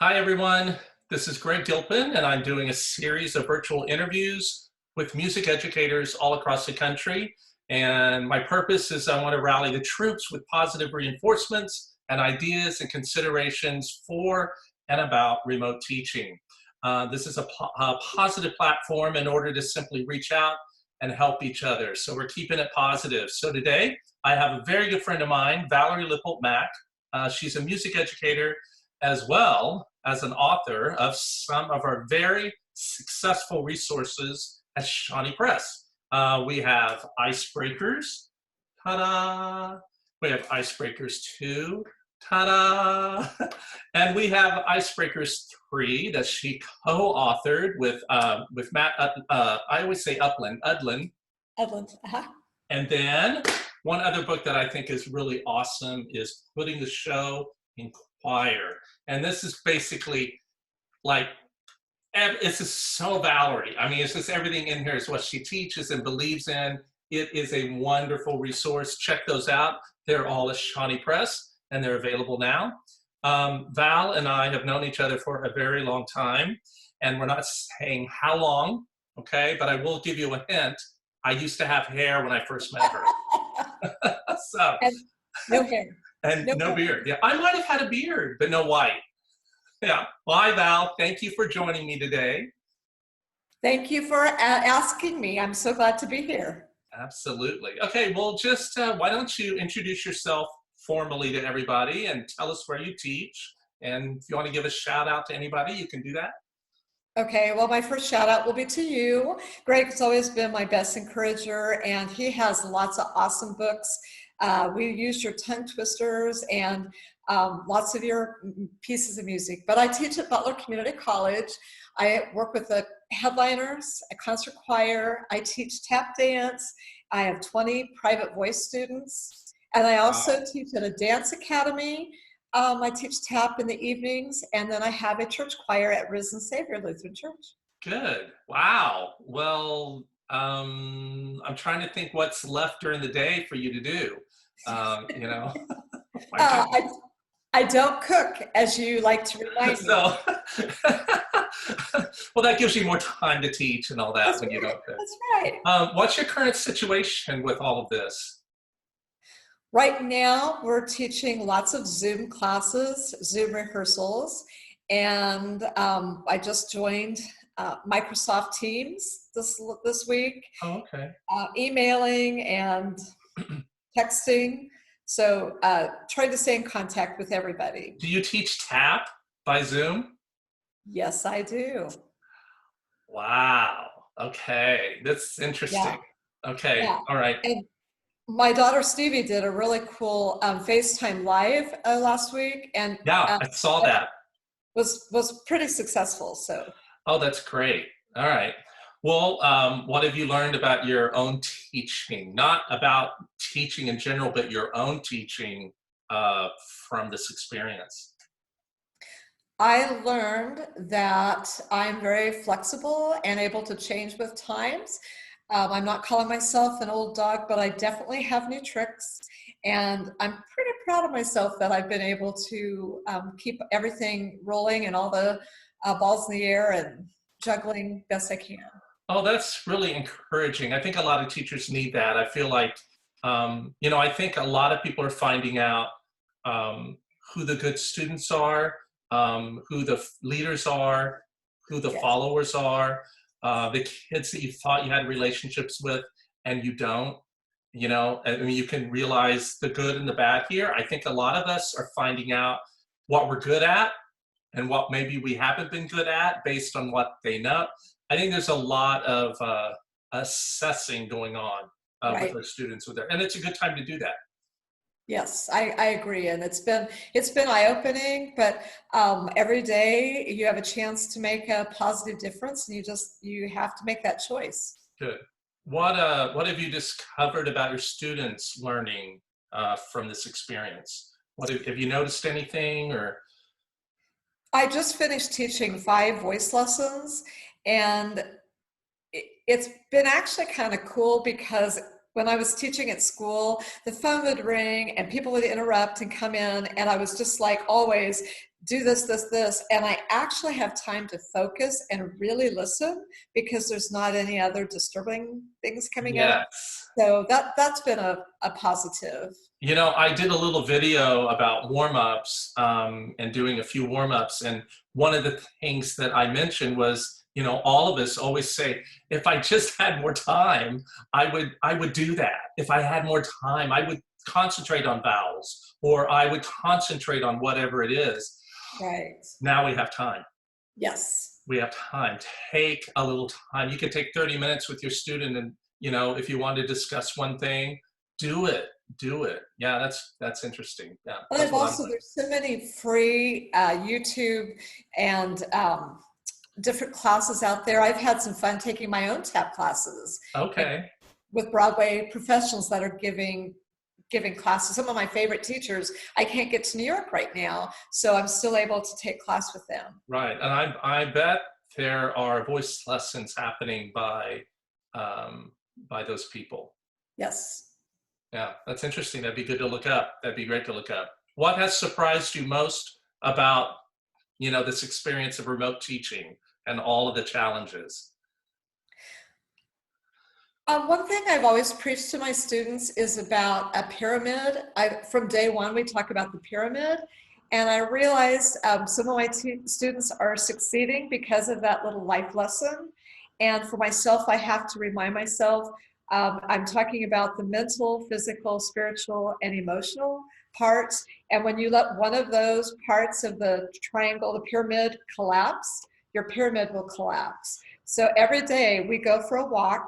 Hi, everyone. This is Greg Gilpin, and I'm doing a series of virtual interviews with music educators all across the country. And my purpose is I want to rally the troops with positive reinforcements and ideas and considerations for and about remote teaching. This is a positive platform in order to simply reach out and help each other. So we're keeping it positive. So today, I have a very good friend of mine, Valerie Lippolt-Mack. She's a music educator as well as an author of some of our very successful resources at Shawnee Press. We have Icebreakers, ta-da! We have Icebreakers 2, ta-da! And we have Icebreakers 3 that she co-authored with Matt, I always say Udland. Edland. And then one other book that I think is really awesome is Putting the Show in Choir. And this is basically like, it's just so Valerie. I mean, it's just everything in here is what she teaches and believes in. It is a wonderful resource. Check those out. They're all at Shawnee Press, and they're available now. Val and I have known each other for a very long time, and we're not saying how long, okay? But I will give you a hint. I used to have hair when I first met her. So, And no hair. and No no hair. beard. Yeah, I might have had a beard, but no white. Yeah. Well, hi, Val. Thank you for joining me today. Thank you for asking me. I'm so glad to be here. Absolutely. Okay, well, just why don't you introduce yourself formally to everybody and tell us where you teach. And if you want to give a shout out to anybody, you can do that. Okay, well, my first shout out will be to you. Greg's always been my best encourager, and he has lots of awesome books. We used your tongue twisters and lots of your pieces of music. But I teach at Butler Community College. I work with the headliners, a concert choir. I teach tap dance. I have 20 private voice students. And I also teach at a dance academy. I teach tap in the evenings, and then I have a church choir at Risen Savior Lutheran Church. Good. Wow. Well, I'm trying to think what's left during the day for you to do. You know, Uh, I, I don't cook, as you like to remind me. so, well, that gives you more time to teach and all that That's when you right. don't cook. That's right. What's your current situation with all of this? Right now, we're teaching lots of Zoom classes, Zoom rehearsals, and I just joined Microsoft Teams this week, Oh, okay. emailing and texting. So trying to stay in contact with everybody. Do you teach tap by Zoom? Yes, I do. Wow. Okay. That's interesting. Yeah, Okay. yeah. All right. And my daughter Stevie did a really cool FaceTime live last week, and Yeah, I saw that. was pretty successful. So Oh, that's great. All right. Well, what have you learned about your own teaching? Not about teaching in general, but your own teaching from this experience. I learned that I'm very flexible and able to change with times. I'm not calling myself an old dog, but I definitely have new tricks. And I'm pretty proud of myself that I've been able to keep everything rolling and all the balls in the air and juggling best I can. Oh, that's really encouraging. I think a lot of teachers need that. I feel like, I think a lot of people are finding out who the good students are, who the leaders are, who the Yes. followers are, the kids that you thought you had relationships with and you don't. I mean, you can realize the good and the bad here. I think a lot of us are finding out what we're good at and what maybe we haven't been good at based on what they know. I think there's a lot of assessing going on with Right. our students with there, and it's a good time to do that. Yes, I agree, and it's been eye-opening. But every day you have a chance to make a positive difference, and you have to make that choice. Good. What have you discovered about your students learning from this experience? Have you noticed anything or? I just finished teaching 5 voice lessons, and it's been actually kind of cool because when I was teaching at school, the phone would ring and people would interrupt and come in, and I was just like always do this, this, this, and I actually have time to focus and really listen because there's not any other disturbing things coming up. Yes. So that's been a positive. You know, I did a little video about warm-ups and doing a few warm-ups, and one of the things that I mentioned was, you know, all of us always say, if I just had more time, I would do that. If I had more time, I would concentrate on vowels, or I would concentrate on whatever it is. Right. Now we have time. Yes. We have time. Take a little time. You can take 30 minutes with your student, and you know, if you want to discuss one thing, do it. Do it. Yeah, that's interesting. Yeah, But that's I've what I'm also, doing. there's so many free YouTube and different classes out there. I've had some fun taking my own tap classes and Okay. with Broadway professionals that are giving classes. Some of my favorite teachers, I can't get to New York right now, so I'm still able to take class with them. Right. And I bet there are voice lessons happening by those people. Yes. Yeah, that's interesting. That'd be good to look up. That'd be great to look up. What has surprised you most about, you know, this experience of remote teaching and all of the challenges? One thing I've always preached to my students is about a pyramid. From day one, we talk about the pyramid, and I realized some of my students are succeeding because of that little life lesson. And for myself, I have to remind myself, I'm talking about the mental, physical, spiritual, and emotional parts. And when you let one of those parts of the triangle, the pyramid, collapse, your pyramid will collapse. So every day we go for a walk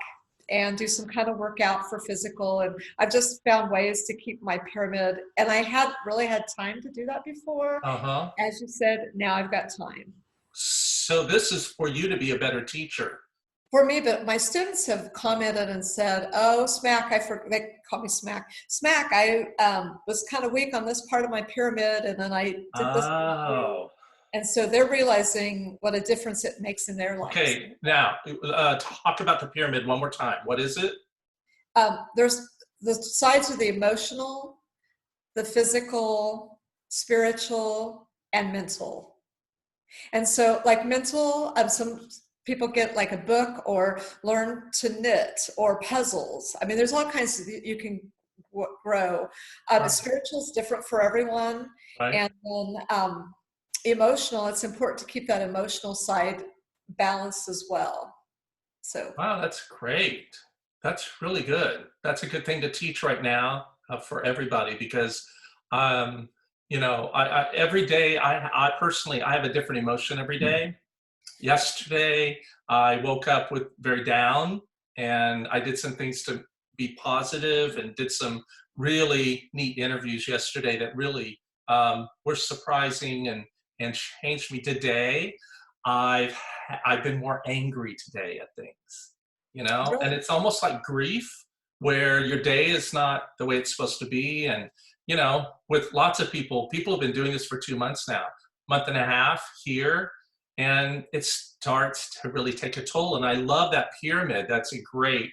and do some kind of workout for physical. And I've just found ways to keep my pyramid. And I had really had time to do that before. Uh-huh. As you said, now I've got time. So this is for you to be a better teacher. For me, but my students have commented and said, "Oh, Smack, they call me Smack. Smack, I was kind of weak on this part of my pyramid, and then I did this with you." Oh. And so they're realizing what a difference it makes in their lives. Okay, now talk about the pyramid one more time. What is it? There's the sides of the emotional, the physical, spiritual, and mental. And so, like mental, some people get like a book or learn to knit or puzzles. I mean, there's all kinds of you can grow. Right. Spiritual is different for everyone, Right. and then emotional. It's important to keep that emotional side balanced as well. So, Wow, that's great. That's really good. That's a good thing to teach right now for everybody because, um, you know, every day I personally I have a different emotion every day. Yesterday I woke up with very down, and I did some things to be positive and did some really neat interviews yesterday that really were surprising and changed me. Today I've I've been more angry today at things, you know, and really, it's almost like grief where your day is not the way it's supposed to be. And, you know, with lots of people have been doing this for 2 months now, month and a half here, and it starts to really take a toll. And I love that pyramid. That's a great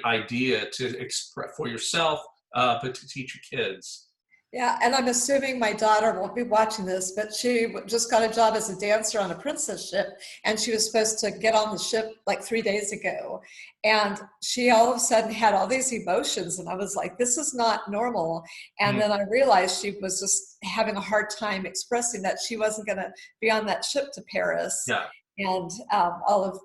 idea to express for yourself, but to teach your kids. yeah. And I'm assuming my daughter won't be watching this, but she just got a job as a dancer on a princess ship, and she was supposed to get on the ship like 3 days ago. And she all of a sudden had all these emotions, and I was like, this is not normal. And Mm, then I realized she was just having a hard time expressing that she wasn't going to be on that ship to Paris. yeah, And all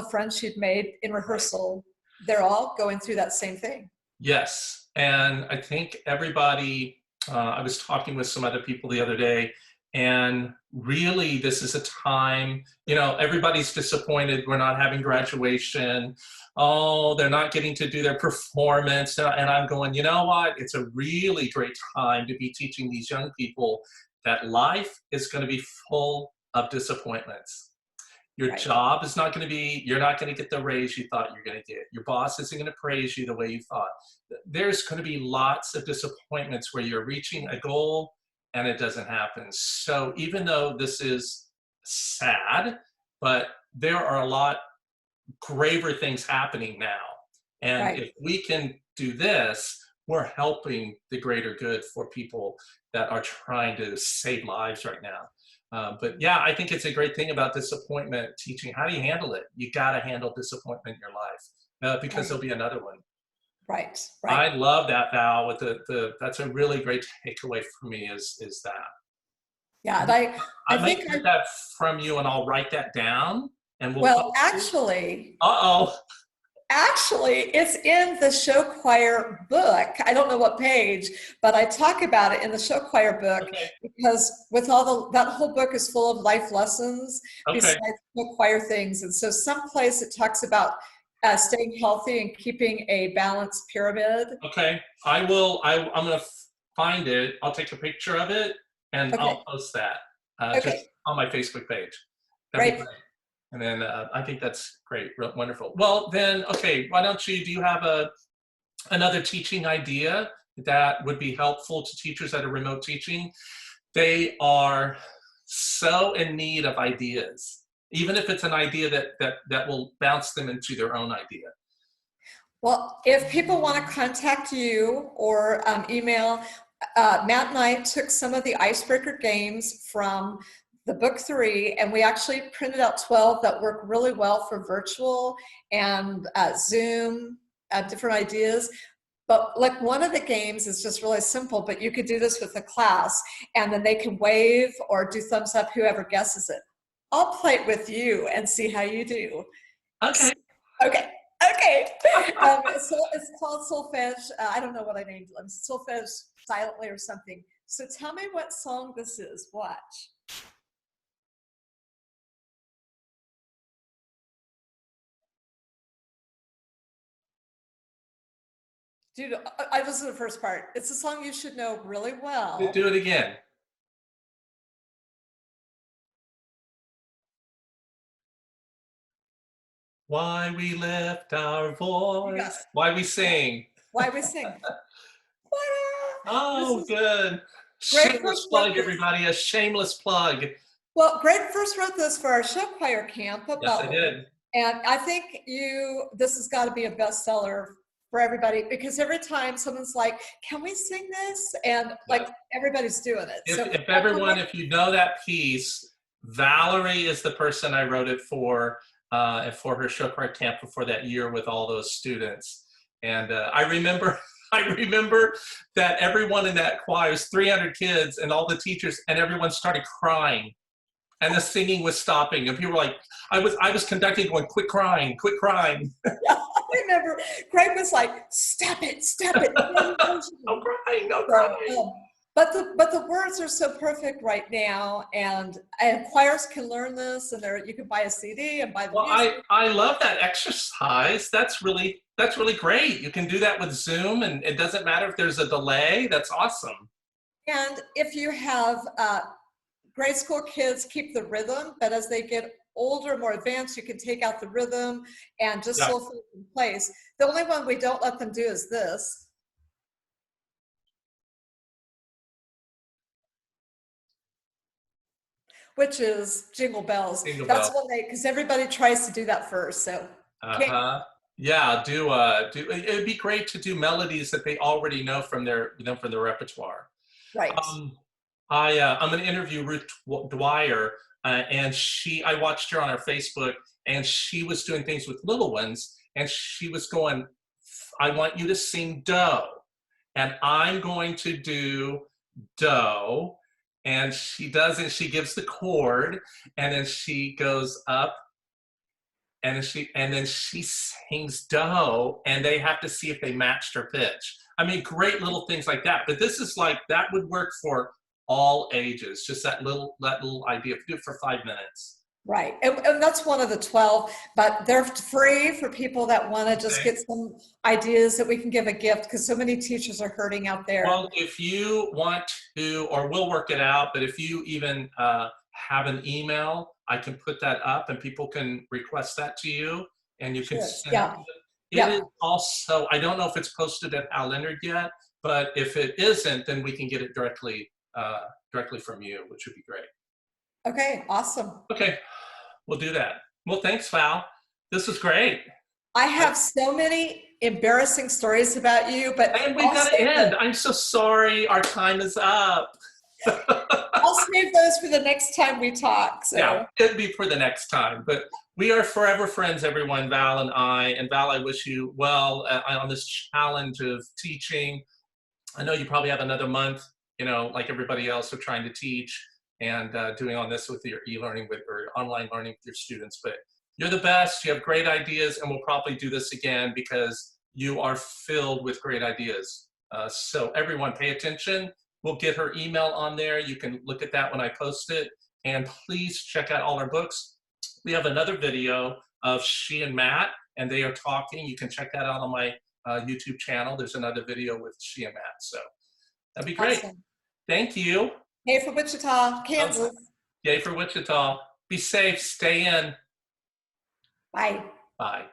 the friends she'd made in right. rehearsal, they're all going through that same thing. Yes, and I think everybody. I was talking with some other people the other day, and really, this is a time. You know, everybody's disappointed we're not having graduation. Oh, they're not getting to do their performance, and I'm going. You know what? It's a really great time to be teaching these young people that life is going to be full of disappointments. Your Right. job is not going to be, you're not going to get the raise you thought you're going to get. Your boss isn't going to praise you the way you thought. There's going to be lots of disappointments where you're reaching a goal and it doesn't happen. So even though this is sad, but there are a lot graver things happening now. And Right. if we can do this, we're helping the greater good for people that are trying to save lives right now. But yeah, I think it's a great thing about disappointment teaching. How do you handle it? You got to handle disappointment in your life because Right, there'll be another one. right, right. I love that, Val. With that's a really great takeaway for me is that. Yeah, and I I might think get that from you, and I'll write that down, and we'll well, post it. actually, Uh-oh. it's in the show choir book. I don't know what page, but I talk about it in the show choir book Okay. because with all that whole book is full of life lessons Okay. besides show choir things. And so someplace it talks about staying healthy and keeping a balanced pyramid. Okay. I will. I'm gonna find it. I'll take a picture of it, and Okay, I'll post that just okay, on my Facebook page. That'd be great. great. And then I think that's great. Wonderful. Well, then, okay. Why don't you? Do you have another teaching idea that would be helpful to teachers that are remote teaching? They are so in need of ideas, even if it's an idea that will bounce them into their own idea. Well, if people want to contact you or email, Matt and I took some of the icebreaker games from the book 3, and we actually printed out 12 that work really well for virtual and Zoom, different ideas. But like one of the games is just really simple, but you could do this with a class, and then they can wave or do thumbs up, whoever guesses it. I'll play it with you and see how you do. Okay. Okay. Okay. So it's called Solfege. I don't know what I named it. Solfege silently or something. So tell me what song this is. Watch. Dude, I listen to the first part. It's a song you should know really well. Do it again. Why we lift our You got it. voice. Why we Yeah. sing. Why we sing. This Oh, is good. Greg Shameless first wrote plug, this. everybody. A shameless plug. Well, Greg first wrote this for our show choir camp at Yes, I Butler. did. And I think this has got to be a bestseller for everybody because every time someone's like, can we sing this? And like everybody's doing it. So If everyone, if you know that piece, Valerie is the person I wrote it for her show choir camp for that year with all those students. And I remember, I remember that everyone in that choir is 300 kids and all the teachers and everyone started crying. And the singing was stopping, and people were like, I was conducting, going, quit crying, quit crying. I remember Greg was like, step it, step it. No crying, no So, crying. but the words are so perfect right now, and choirs can learn this, and you can buy a CD and buy the Well, music. I love that exercise. That's really great. You can do that with Zoom, and it doesn't matter if there's a delay. That's awesome. And if you have grade school kids, keep the rhythm, but as they get older, more advanced, you can take out the rhythm and just Yeah. solfege in place. The only one we don't let them do is this, which is Jingle Bells. Jingle That's bell. when because everybody tries to do that first. So can't, Uh-huh. Yeah, do it'd be great to do melodies that they already know from their repertoire. right. Um, I'm going to interview Ruth Dwyer, and I watched her on her Facebook, and she was doing things with little ones, and she was going, I want you to sing dough, and I'm going to do dough, and she does it. She gives the chord, and then she goes up, and then she sings dough, and they have to see if they matched her pitch. I mean, great little things like that. But this is like that would work for all ages. Just that little idea. Do it for 5 minutes. Right, and that's one of the 12, but they're free for people that want to just Okay. get some ideas that we can give a gift because so many teachers are hurting out there. Well, if you want to, or we'll work it out, but if you even have an email, I can put that up and people can request that to you and you can Sure. send Yeah, it. It yeah. is also, I don't know if it's posted at Hal Leonard yet, but if it isn't, then we can get it directly from you, which would be great. Okay, awesome. Okay, we'll do that. Well, thanks, Val. This was great. I have so many embarrassing stories about you, but And we've got to end. I'm so sorry. Our time is up. I'll save those for the next time we talk. Yeah, So it'd be for the next time. But we are forever friends, everyone, Val and I. And Val, I wish you well on this challenge of teaching. I know you probably have another month, you know, like everybody else, are trying to teach and doing on this with your e-learning or online learning with your students. But you're the best. You have great ideas, and we'll probably do this again because you are filled with great ideas. So everyone, pay attention. We'll get her email on there. You can look at that when I post it. And please check out all our books. We have another video of she and Matt, and they are talking. You can check that out on my YouTube channel. There's another video with she and Matt. So that'd be great. awesome. Thank you. Hey for Wichita, Kansas. Yay for Wichita. Be safe. Stay in. Bye. Bye.